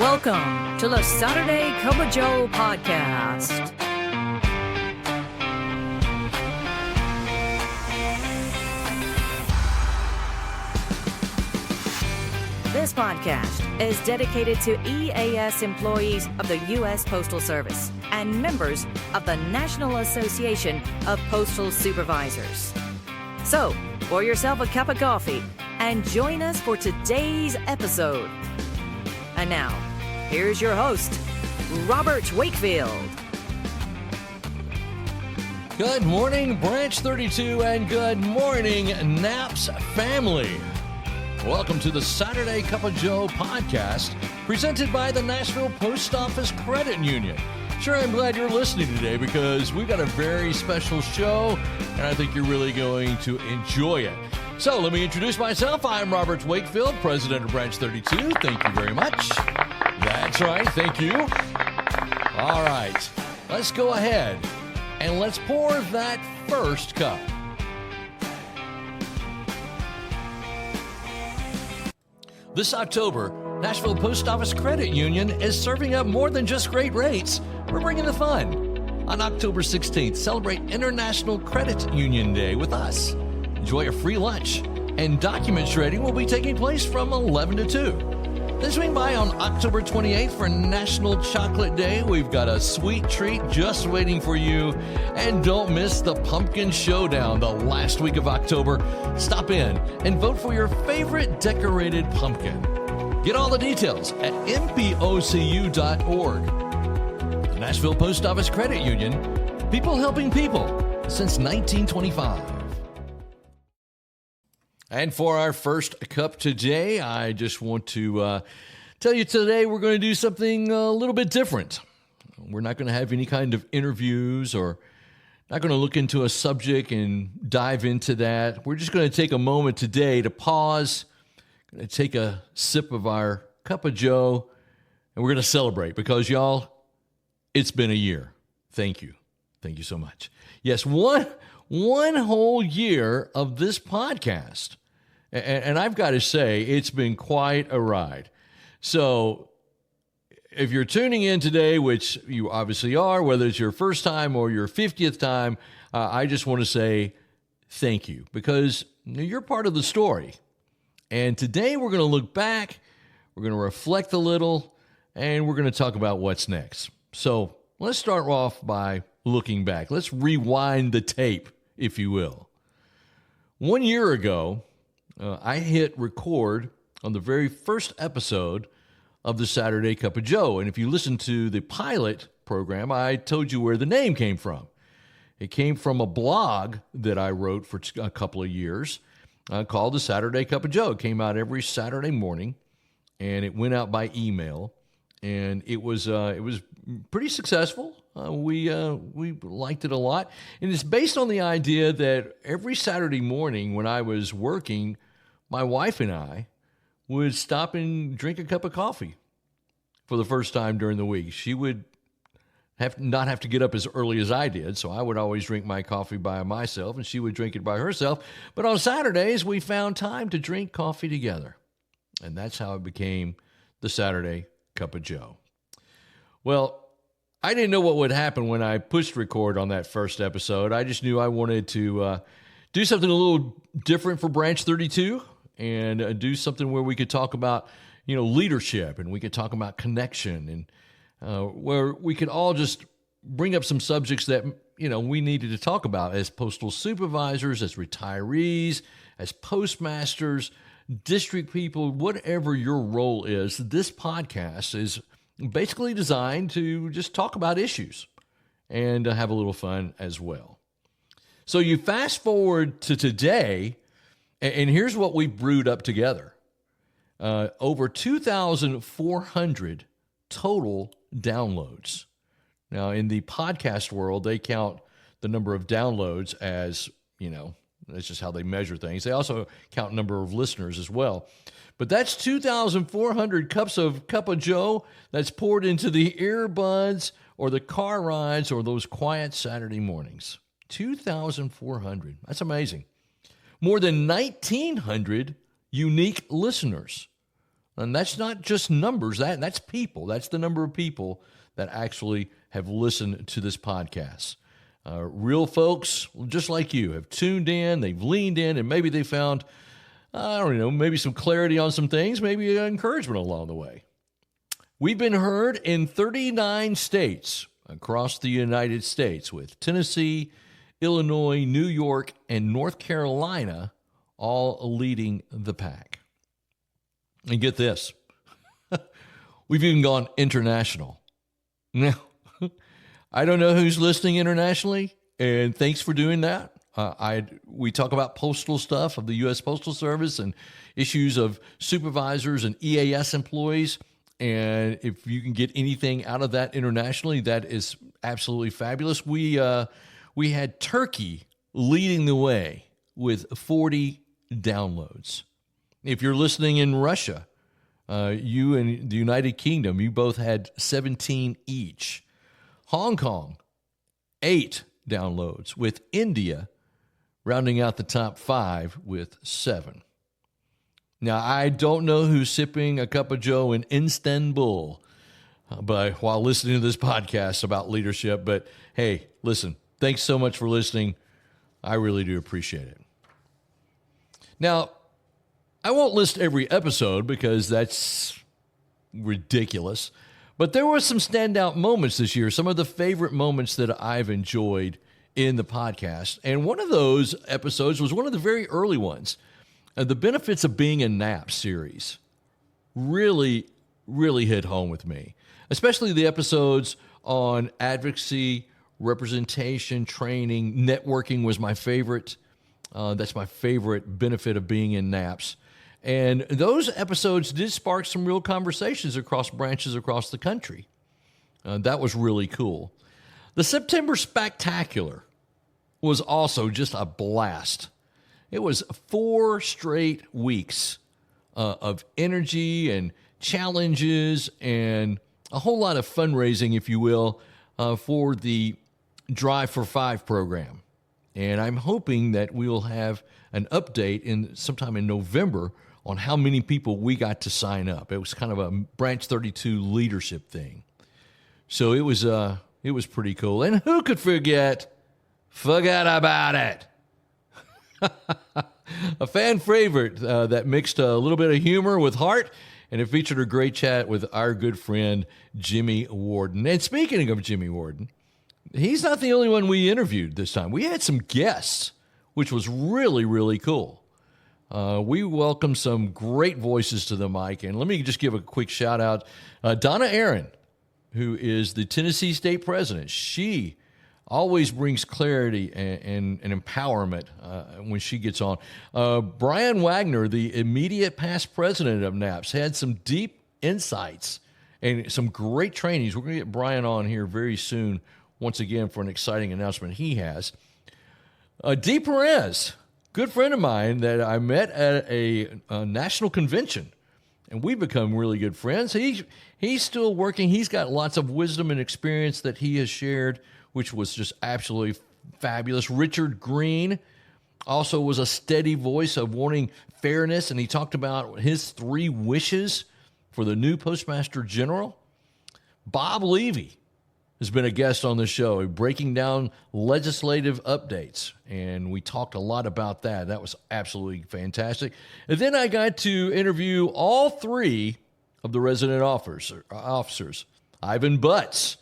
Welcome to the Saturday CuppaJoe Podcast. This podcast is dedicated to EAS employees of the U.S. Postal Service and members of the National Association of Postal Supervisors. So, pour yourself a cup of coffee and join us for today's episode. And now, here's your host, Robert Wakefield. Good morning, Branch 32, and good morning, Naps family. Welcome to the Saturday CuppaJoe Podcast, presented by the Nashville Post Office Credit Union. Sure, I'm glad you're listening today because we've got a very special show, and I think you're really going to enjoy it. So let me introduce myself. I'm Robert Wakefield, president of Branch 32. Thank you very much. That's right. Thank you. All right. Let's go ahead and let's pour that first cup. This October, Nashville Post Office Credit Union is serving up more than just great rates. We're bringing the fun. On October 16th, celebrate International Credit Union Day with us. Enjoy a free lunch, and document shredding will be taking place from 11 to 2. Then swing by on October 28th for National Chocolate Day. We've got a sweet treat just waiting for you. And don't miss the Pumpkin Showdown the last week of October. Stop in and vote for your favorite decorated pumpkin. Get all the details at npocu.org. Nashville Post Office Credit Union, people helping people since 1925. And for our first cup today, I just want to tell you today we're going to do something a little bit different. We're not going to have any kind of interviews or not going to look into a subject and dive into that. We're just going to take a moment today to pause, going to take a sip of our Cup of Joe, and we're going to celebrate because, y'all, it's been a year. Thank you. Thank you so much. Yes, one whole year of this podcast. And I've got to say, it's been quite a ride. So if you're tuning in today, which you obviously are, whether it's your first time or your 50th time, I just want to say thank you because you're part of the story. And today we're going to look back, we're going to reflect a little, and we're going to talk about what's next. So let's start off by looking back. Let's rewind the tape, if you will. 1 year ago, I hit record on the very first episode of the Saturday CuppaJoe. And if you listen to the pilot program, I told you where the name came from. It came from a blog that I wrote for a couple of years called the Saturday CuppaJoe. It came out every Saturday morning, and it went out by email. And it was pretty successful. We liked it a lot. And it's based on the idea that every Saturday morning when I was working, my wife and I would stop and drink a cup of coffee for the first time during the week. She would not have to get up as early as I did, so I would always drink my coffee by myself, and she would drink it by herself. But on Saturdays, we found time to drink coffee together. And that's how it became the Saturday CuppaJoe. Well, I didn't know what would happen when I pushed record on that first episode. I just knew I wanted to do something a little different for Branch 32 and do something where we could talk about, leadership, and we could talk about connection, and where we could all just bring up some subjects that, we needed to talk about as postal supervisors, as retirees, as postmasters, district people, whatever your role is. This podcast is basically designed to just talk about issues and have a little fun as well. So you fast forward to today, and here's what we brewed up together. Over 2,400 total downloads. Now, in the podcast world, they count the number of downloads as, that's just how they measure things. They also count number of listeners as well. But that's 2,400 cups of CuppaJoe that's poured into the earbuds or the car rides or those quiet Saturday mornings. 2,400. That's amazing. More than 1,900 unique listeners. And that's not just numbers, that's people. That's the number of people that actually have listened to this podcast. Real folks, just like you, have tuned in, they've leaned in, and maybe they found, maybe some clarity on some things, maybe encouragement along the way. We've been heard in 39 states across the United States, with Tennessee, Illinois, New York, and North Carolina all leading the pack. And get this, we've even gone international. Now, I don't know who's listening internationally, and thanks for doing that. We talk about postal stuff of the U.S. Postal Service and issues of supervisors and EAS employees, and if you can get anything out of that internationally, that is absolutely fabulous. We had Turkey leading the way with 40 downloads. If you're listening in Russia, you and the United Kingdom, you both had 17 each. Hong Kong, 8 downloads, with India rounding out the top 5 with 7. Now, I don't know who's sipping a cup of Joe in Istanbul while listening to this podcast about leadership, but hey, listen, thanks so much for listening. I really do appreciate it. Now, I won't list every episode because that's ridiculous, but there were some standout moments this year, some of the favorite moments that I've enjoyed in the podcast. And one of those episodes was one of the very early ones. The Benefits of Being a NAP series really, really hit home with me, especially the episodes on advocacy, representation, training, networking was my favorite. That's my favorite benefit of being in NAPS. And those episodes did spark some real conversations across branches across the country. That was really cool. The September Spectacular was also just a blast. It was 4 straight weeks of energy and challenges and a whole lot of fundraising, if you will, for the Drive for 5 program. And I'm hoping that we'll have an update sometime in November on how many people we got to sign up. It was kind of a Branch 32 leadership thing. So it was pretty cool. And who could forget about it? A fan favorite that mixed a little bit of humor with heart, and it featured a great chat with our good friend Jimmy Warden. And speaking of Jimmy Warden, he's not the only one we interviewed this time. We had some guests, which was really, really cool. We welcomed some great voices to the mic, and let me just give a quick shout out. Donna Aaron, who is the Tennessee State President, she always brings clarity and empowerment when she gets on. Brian Wagner, the immediate past president of NAPS, had some deep insights and some great trainings. We're going to get Brian on here very soon, once again, for an exciting announcement he has. Dee Perez, good friend of mine that I met at a national convention, and we've become really good friends. He's still working. He's got lots of wisdom and experience that he has shared, which was just absolutely fabulous. Richard Green also was a steady voice of wanting fairness, and he talked about his 3 wishes for the new Postmaster General. Bob Levy has been a guest on the show, breaking down legislative updates, and we talked a lot about that. That was absolutely fantastic. And then I got to interview all 3 of the resident officers. Ivan Butts,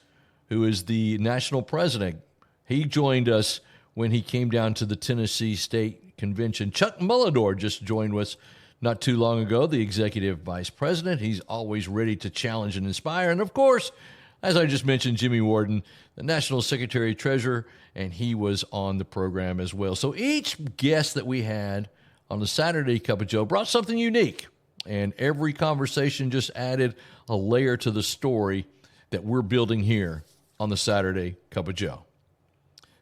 who is the national president, he joined us when he came down to the Tennessee State Convention. Chuck Mullador just joined us not too long ago, the executive vice president. He's always ready to challenge and inspire. And of course, as I just mentioned, Jimmy Warden, the National Secretary Treasurer, and he was on the program as well. So each guest that we had on the Saturday Cup of Joe brought something unique, and every conversation just added a layer to the story that we're building here on the Saturday Cup of Joe.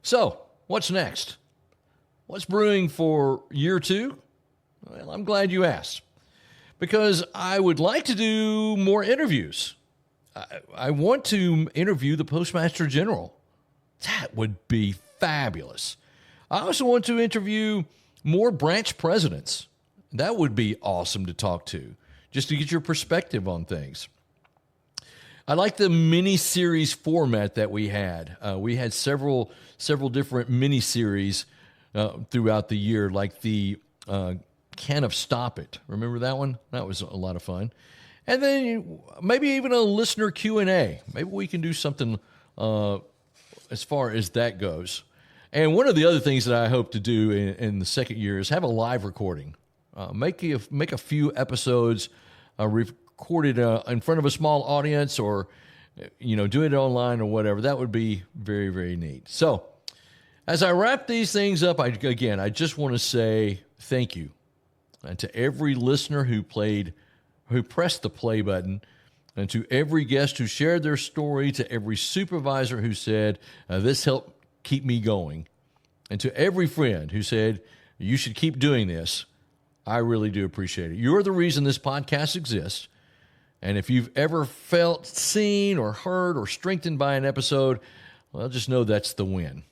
So, what's next? What's brewing for year 2? Well, I'm glad you asked, because I would like to do more interviews. I want to interview the Postmaster General. That would be fabulous. I also want to interview more branch presidents. That would be awesome to talk to. just to get your perspective on things. I like the mini-series format that we had. We had several different mini-series throughout the year, like the Can of Stop It. Remember that one? That was a lot of fun. And then maybe even a listener Q&A. Maybe we can do something as far as that goes. And one of the other things that I hope to do in the second year is have a live recording. Make a few episodes recorded in front of a small audience, or do it online or whatever. That would be very, very neat. So as I wrap these things up, I just want to say thank you to every listener who pressed the play button, and to every guest who shared their story, to every supervisor who said, this helped keep me going, and to every friend who said, you should keep doing this. I really do appreciate it. You're the reason this podcast exists. And if you've ever felt seen or heard or strengthened by an episode, well, just know that's the win.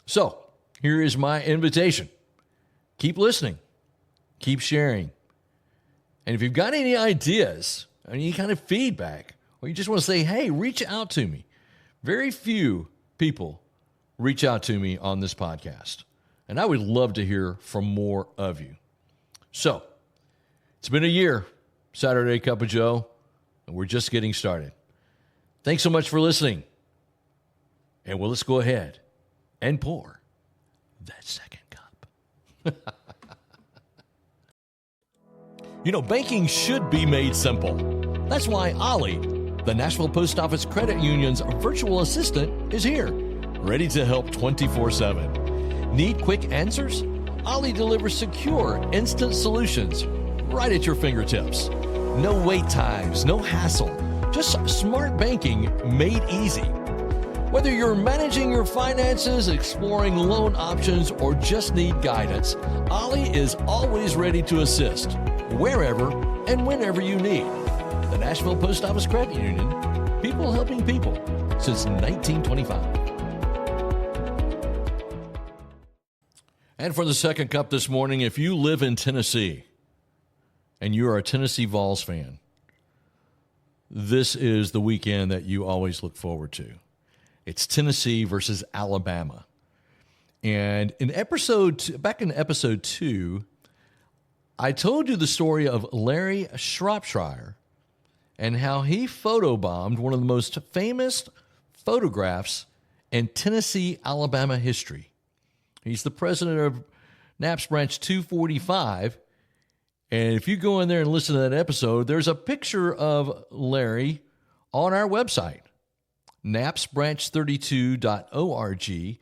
So here is my invitation. Keep listening. Keep sharing. And if you've got any ideas, any kind of feedback, or you just want to say, hey, reach out to me. Very few people reach out to me on this podcast, and I would love to hear from more of you. So, it's been a year, Saturday Cup of Joe, and we're just getting started. Thanks so much for listening. And let's go ahead and pour that second cup. Banking should be made simple. That's why Ollie, the Nashville Post Office Credit Union's virtual assistant, is here, ready to help 24/7. Need quick answers? Ollie delivers secure, instant solutions right at your fingertips. No wait times, no hassle, just smart banking made easy. Whether you're managing your finances, exploring loan options, or just need guidance, Ollie is always ready to assist, wherever and whenever you need. The Nashville Post Office Credit Union, people helping people since 1925. And for the second cup this morning, if you live in Tennessee and you're a Tennessee Vols fan, this is the weekend that you always look forward to. It's Tennessee versus Alabama. And back in episode 2, I told you the story of Larry Shropshire and how he photobombed one of the most famous photographs in Tennessee, Alabama history. He's the president of Naps Branch 245. And if you go in there and listen to that episode, there's a picture of Larry on our website, napsbranch32.org.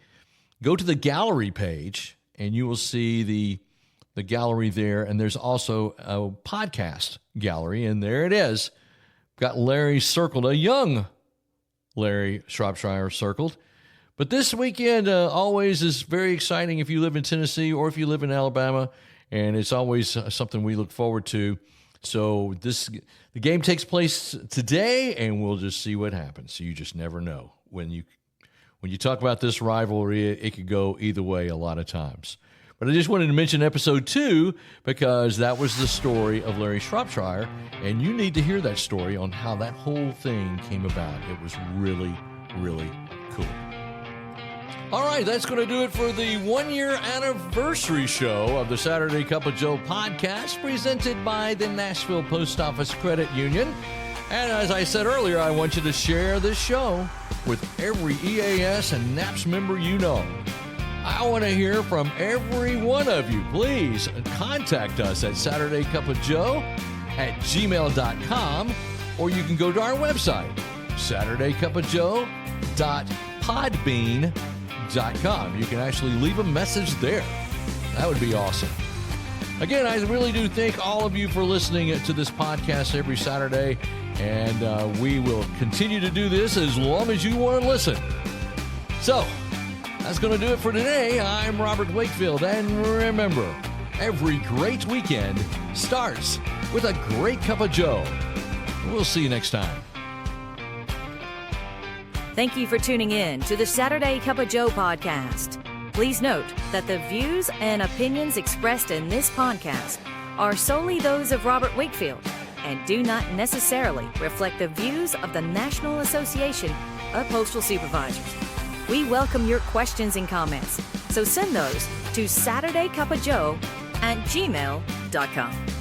Go to the gallery page, and you will see the gallery there. And there's also a podcast gallery, and there it is. Got Larry circled, a young Larry Shropshire circled. But this weekend always is very exciting if you live in Tennessee or if you live in Alabama, and it's always something we look forward to. So the game takes place today, and we'll just see what happens. You just never know. When you talk about this rivalry, it could go either way a lot of times. But I just wanted to mention episode 2 because that was the story of Larry Shropshire, and you need to hear that story on how that whole thing came about. It was really, really cool. All right, that's going to do it for the 1-year anniversary show of the Saturday CuppaJoe Podcast, presented by the Nashville Post Office Credit Union. And as I said earlier, I want you to share this show with every EAS and NAPS member you know. I want to hear from every one of you. Please contact us at SaturdayCuppaJoe@gmail.com, or you can go to our website, SaturdayCuppaJoe.podbean.com. You can actually leave a message there. That would be awesome. Again, I really do thank all of you for listening to this podcast every Saturday, and we will continue to do this as long as you want to listen. So, that's going to do it for today. I'm Robert Wakefield, and remember, every great weekend starts with a great cup of Joe. We'll see you next time. Thank you for tuning in to the Saturday CuppaJoe Podcast. Please note that the views and opinions expressed in this podcast are solely those of Robert Wakefield and do not necessarily reflect the views of the National Association of Postal Supervisors. We welcome your questions and comments, so send those to SaturdayCuppaJoe@gmail.com.